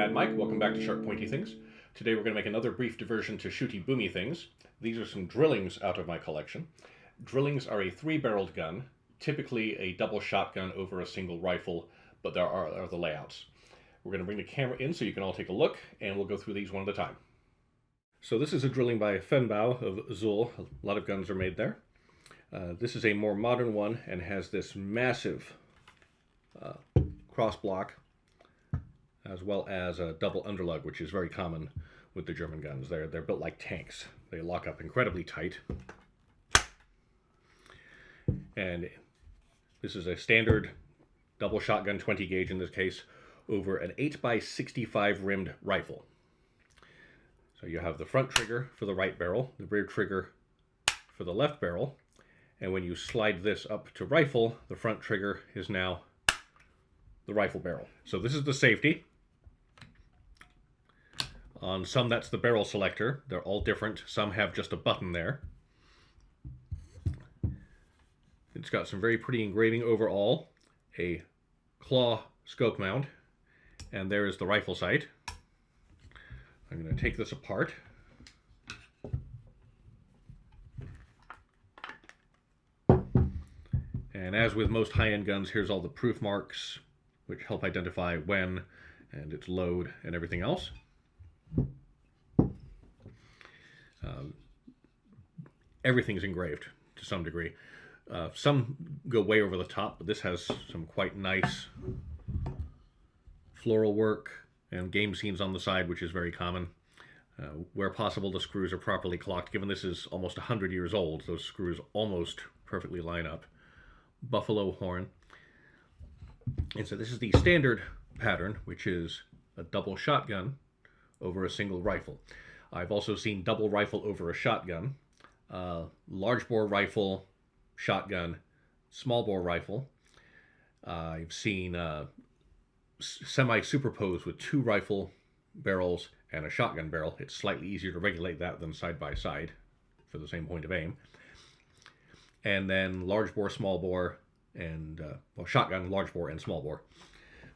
Mad Mike. Welcome back to Sharp Pointy Things. Today we're going to make another brief diversion to shooty boomy things. These are some drillings out of my collection. Drillings are a 3-barreled gun, typically a double shotgun over a single rifle, but there are other layouts. We're going to bring the camera in so you can all take a look, and we'll go through these one at a time. So this is a drilling by Fenbau of Zuhl. A lot of guns are made there. This is a more modern one and has this massive cross block, as well as a double underlug, which is very common with the German guns. They're built like tanks. They lock up incredibly tight. And this is a standard double shotgun 20 gauge in this case over an 8x65 rimmed rifle. So you have the front trigger for the right barrel, the rear trigger for the left barrel, and when you slide this up to rifle, the front trigger is now the rifle barrel. So this is the safety. On some, that's the barrel selector. They're all different. Some have just a button there. It's got some very pretty engraving overall, a claw scope mount, and there is the rifle sight. I'm going to take this apart. And as with most high-end guns, here's all the proof marks, which help identify when and its load and everything else. Everything's engraved to some degree. Some go way over the top, but this has some quite nice floral work and game scenes on the side, which is very common. Where possible, the screws are properly clocked. Given this is almost 100 years old, those screws almost perfectly line up. Buffalo horn. And so this is the standard pattern, which is a double shotgun over a single rifle. I've also seen double rifle over a shotgun, large bore rifle, shotgun, small bore rifle. I've seen semi-superposed with 2 rifle barrels and a shotgun barrel. It's slightly easier to regulate that than side by side for the same point of aim. And then large bore, small bore, and shotgun, large bore, and small bore.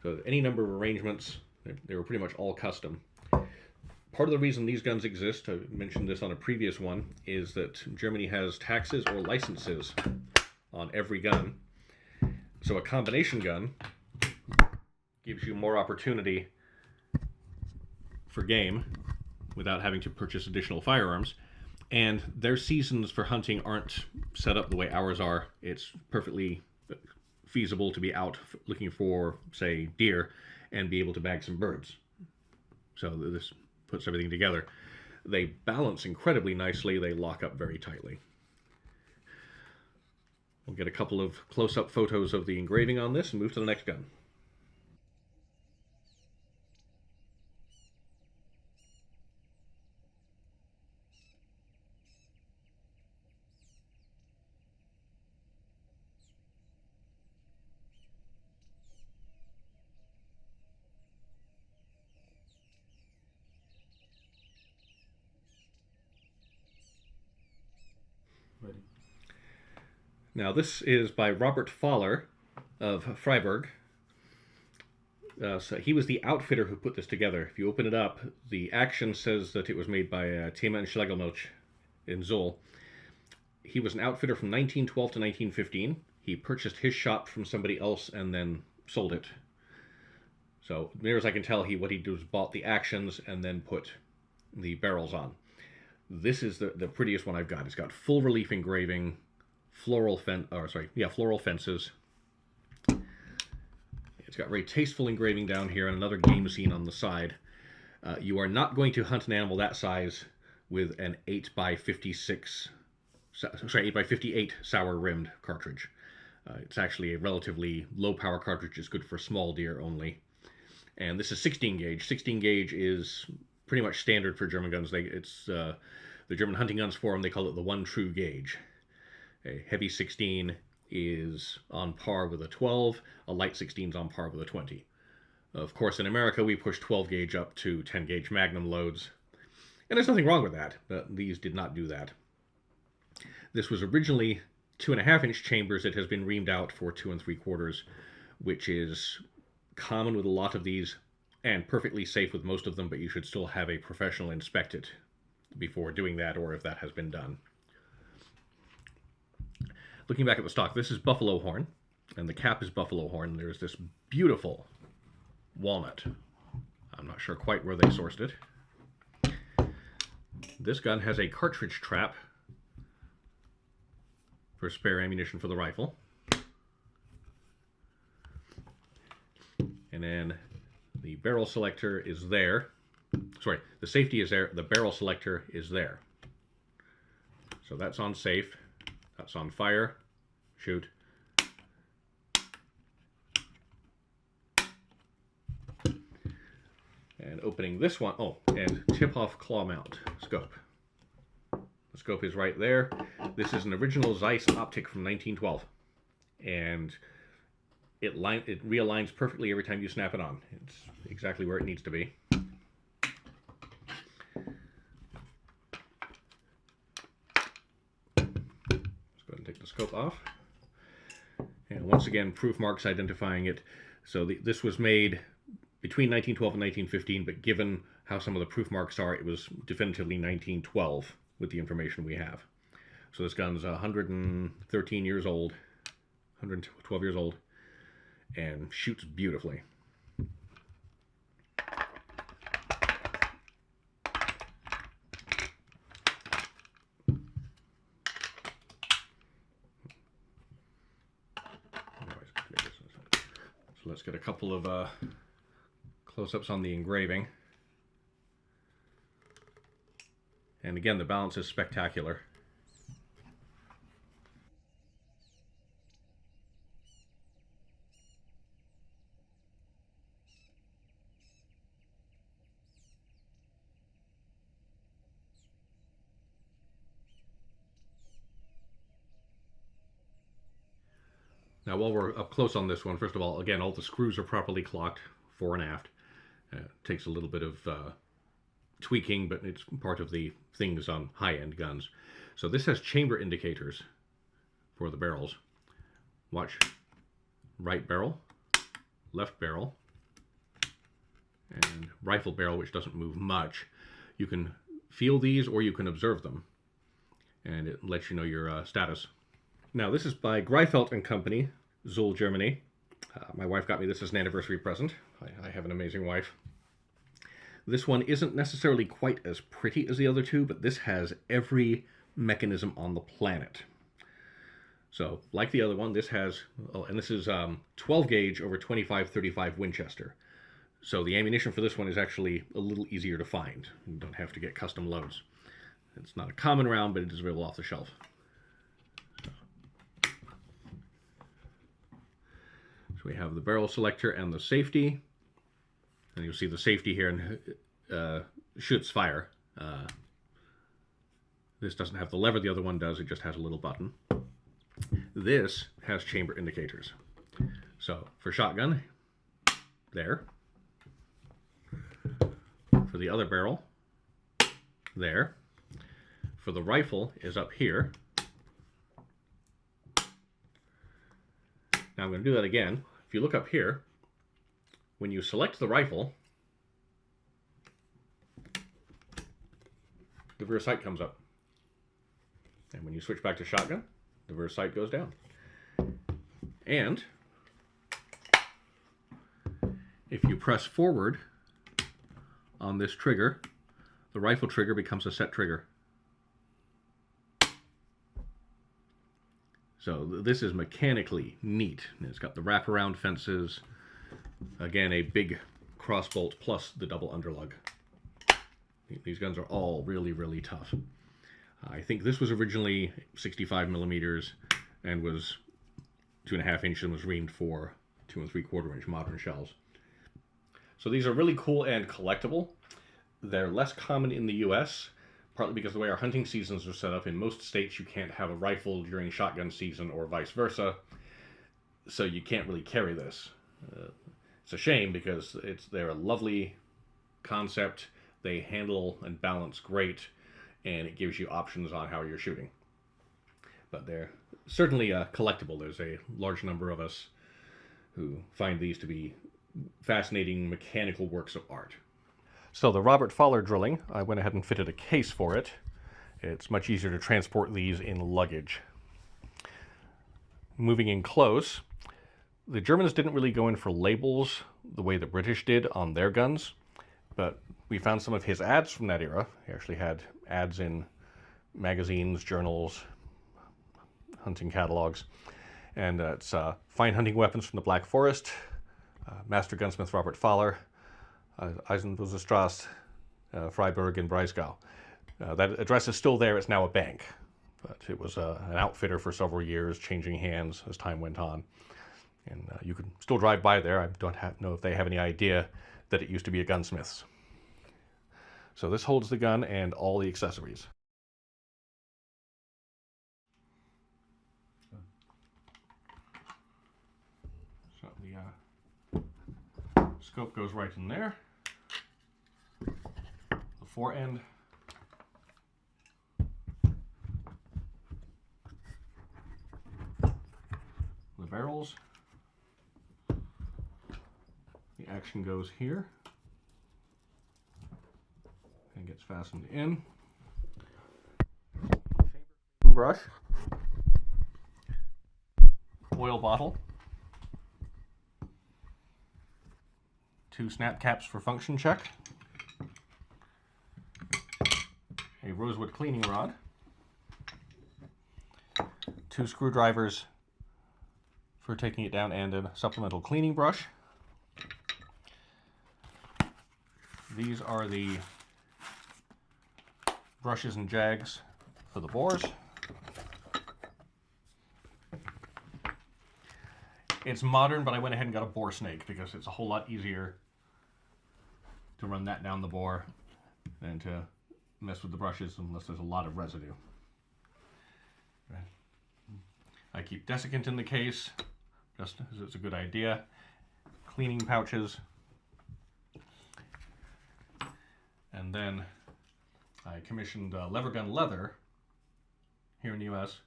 So any number of arrangements, they were pretty much all custom. Part of the reason these guns exist, I mentioned this on a previous one, is that Germany has taxes or licenses on every gun. So a combination gun gives you more opportunity for game without having to purchase additional firearms. And their seasons for hunting aren't set up the way ours are. It's perfectly feasible to be out looking for, say, deer and be able to bag some birds. So this puts everything together. They balance incredibly nicely. They lock up very tightly. We'll get a couple of close-up photos of the engraving on this and move to the next gun. Ready. Now this is by Robert Faller of Freiburg. So he was the outfitter who put this together. If you open it up, the action says that it was made by Thema and Schlegelmilch in Zuhl. He was an outfitter from 1912 to 1915. He purchased his shop from somebody else and then sold it. So near as I can tell, what he did was bought the actions and then put the barrels on. This is the prettiest one I've got. It's got full relief engraving, floral fences. It's got very tasteful engraving down here and another game scene on the side. You are not going to hunt an animal that size with an 8x58 sour rimmed cartridge. It's actually a relatively low power cartridge. It's good for small deer only. And this is 16 gauge. 16 gauge is pretty much standard for German guns. The German hunting guns for them, they call it the one true gauge. A heavy 16 is on par with a 12, a light 16 is on par with a 20. Of course, in America, we push 12 gauge up to 10 gauge Magnum loads, and there's nothing wrong with that, but these did not do that. This was originally 2.5-inch chambers. It has been reamed out for 2 3/4, which is common with a lot of these and perfectly safe with most of them, but you should still have a professional inspect it before doing that, or if that has been done. Looking back at the stock, this is buffalo horn, and the cap is buffalo horn. There's this beautiful walnut. I'm not sure quite where they sourced it. This gun has a cartridge trap for spare ammunition for the rifle. And then the barrel selector is there. Sorry, the safety is there. The barrel selector is there. So that's on safe. That's on fire. Shoot. And opening this one. Oh, and tip-off claw mount scope. The scope is right there. This is an original Zeiss optic from 1912. And it realigns perfectly every time you snap it on. It's exactly where it needs to be. Let's go ahead and take the scope off. And once again, proof marks identifying it. So this was made between 1912 and 1915, but given how some of the proof marks are, it was definitively 1912 with the information we have. So this gun's 113 years old, 112 years old, and shoots beautifully. So let's get a couple of close-ups on the engraving. And again, the balance is spectacular. Now, while we're up close on this one, first of all, again, all the screws are properly clocked fore and aft. Takes a little bit of tweaking, but it's part of the things on high-end guns. So this has chamber indicators for the barrels. Watch right barrel, left barrel, and rifle barrel, which doesn't move much. You can feel these or you can observe them, and it lets you know your status. Now, this is by Greifeld and Company, Zoll, Germany. My wife got me this as an anniversary present. I have an amazing wife. This one isn't necessarily quite as pretty as the other two, but this has every mechanism on the planet. So, like the other one, this has, oh, and this is 12 gauge over 25-35 Winchester. So the ammunition for this one is actually a little easier to find. You don't have to get custom loads. It's not a common round, but it is available off the shelf. So we have the barrel selector and the safety. And you'll see the safety here shoots fire. This doesn't have the lever the other one does, it just has a little button. This has chamber indicators. So for shotgun, there. For the other barrel, there. For the rifle is up here. Now I'm going to do that again. If you look up here, when you select the rifle, the rear sight comes up. And when you switch back to shotgun, the rear sight goes down. And if you press forward on this trigger, the rifle trigger becomes a set trigger. So this is mechanically neat. It's got the wraparound fences. Again, a big crossbolt plus the double underlug. These guns are all really, really tough. I think this was originally 65 millimeters and was 2.5 inches and was reamed for 2 3/4 inch modern shells. So these are really cool and collectible. They're less common in the US, partly because of the way our hunting seasons are set up. In most states, you can't have a rifle during shotgun season or vice versa, so you can't really carry this. It's a shame because they're a lovely concept. They handle and balance great, and it gives you options on how you're shooting. But they're certainly collectible. There's a large number of us who find these to be fascinating mechanical works of art. So the Robert Fowler drilling, I went ahead and fitted a case for it. It's much easier to transport these in luggage. Moving in close, the Germans didn't really go in for labels the way the British did on their guns, but we found some of his ads from that era. He actually had ads in magazines, journals, hunting catalogs. And it's fine hunting weapons from the Black Forest, Master Gunsmith Robert Fowler, Eisenbusestrasse, Freiburg, and Breisgau. That address is still there. It's now a bank. But it was an outfitter for several years, changing hands as time went on. And you can still drive by there. I don't know if they have any idea that it used to be a gunsmith's. So this holds the gun and all the accessories. So the scope goes right in there. The fore end. The barrels. The action goes here and gets fastened in. Brush. Oil bottle. 2 snap caps for function check. A rosewood cleaning rod. 2 screwdrivers for taking it down and a supplemental cleaning brush. These are the brushes and jags for the bores. It's modern, but I went ahead and got a bore snake because it's a whole lot easier to run that down the bore than to mess with the brushes unless there's a lot of residue. I keep desiccant in the case, just as it's a good idea. Cleaning pouches. And then I commissioned Lever Gun Leather here in the US.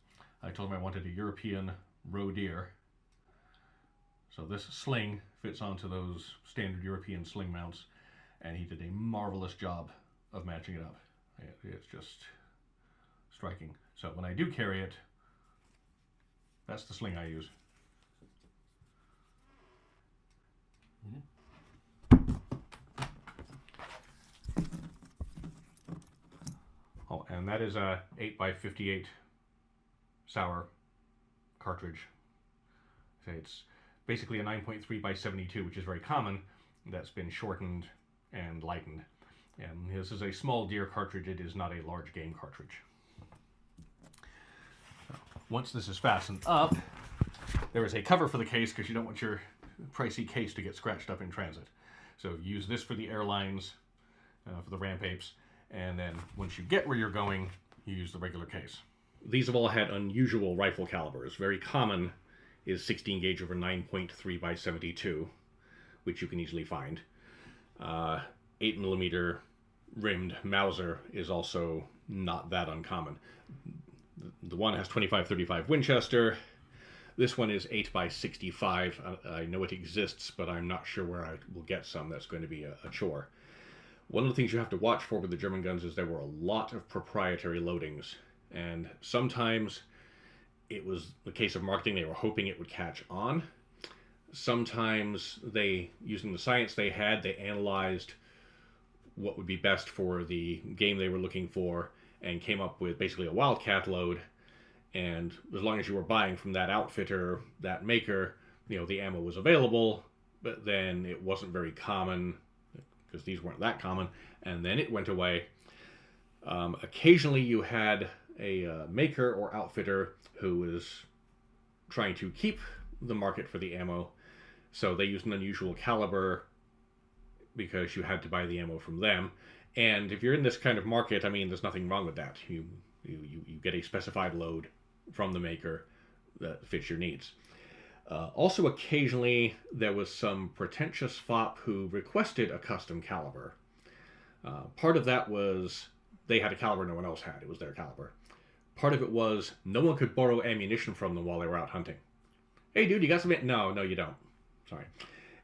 I told him I wanted a European roe deer. So this sling fits onto those standard European sling mounts, and he did a marvelous job of matching it up. It's just striking. So when I do carry it, that's the sling I use. Oh, and that is a 8x58 sour cartridge. So it's basically a 9.3x72, which is very common. That's been shortened and lightened. And this is a small deer cartridge. It is not a large game cartridge. Once this is fastened up, there is a cover for the case because you don't want your pricey case to get scratched up in transit. So use this for the airlines, for the ramp apes, and then once you get where you're going, you use the regular case. These have all had unusual rifle calibers. Very common is 16 gauge over 9.3x72, which you can easily find. 8mm rimmed Mauser is also not that uncommon. The one has 25-35 Winchester. This one is 8x65. I know it exists, but I'm not sure where I will get some. That's going to be a chore. One of the things you have to watch for with the German guns is there were a lot of proprietary loadings, and sometimes it was the case of marketing. They were hoping it would catch on. Sometimes they, using the science they had, they analyzed what would be best for the game they were looking for and came up with basically a wildcat load. And as long as you were buying from that outfitter, that maker, you know, the ammo was available, but then it wasn't very common because these weren't that common, and then it went away. Occasionally you had a maker or outfitter who was trying to keep the market for the ammo, so they used an unusual caliber because you had to buy the ammo from them. And if you're in this kind of market, I mean, there's nothing wrong with that. You get a specified load from the maker that fits your needs. Also, occasionally, there was some pretentious fop who requested a custom caliber. Part of that was they had a caliber no one else had. It was their caliber. Part of it was no one could borrow ammunition from them while they were out hunting. Hey, dude, you got some? No, you don't. Sorry.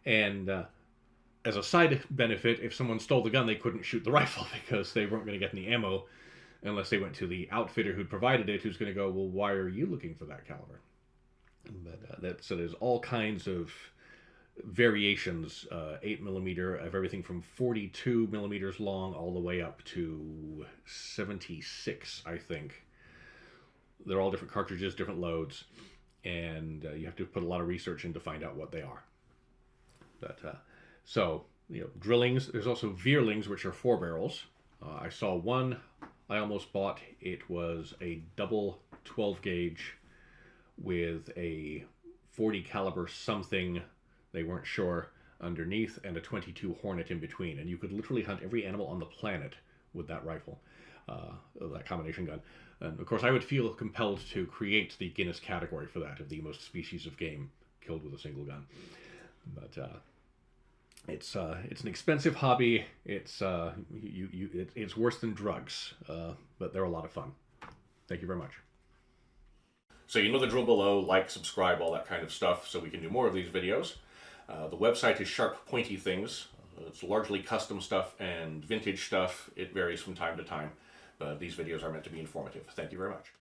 And as a side benefit, if someone stole the gun, they couldn't shoot the rifle because they weren't going to get any ammo unless they went to the outfitter who'd provided it, who's going to go, well, why are you looking for that caliber? But so there's all kinds of variations, 8mm of everything from 42 millimeters long all the way up to 76, I think. They're all different cartridges, different loads, and you have to put a lot of research in to find out what they are. But so, drillings. There's also Veerlings, which are 4 barrels. I saw one I almost bought. It was a double 12 gauge with a 40 caliber something, they weren't sure, underneath, and a 22 Hornet in between. And you could literally hunt every animal on the planet with that rifle, that combination gun. And of course, I would feel compelled to create the Guinness category for that, of the most species of game killed with a single gun. But it's an expensive hobby. It's it's worse than drugs, but they're a lot of fun. Thank you very much. So you know the drill below, like, subscribe, all that kind of stuff, so we can do more of these videos. The website is Sharp Pointy Things. It's largely custom stuff and vintage stuff. It varies from time to time, but these videos are meant to be informative. Thank you very much.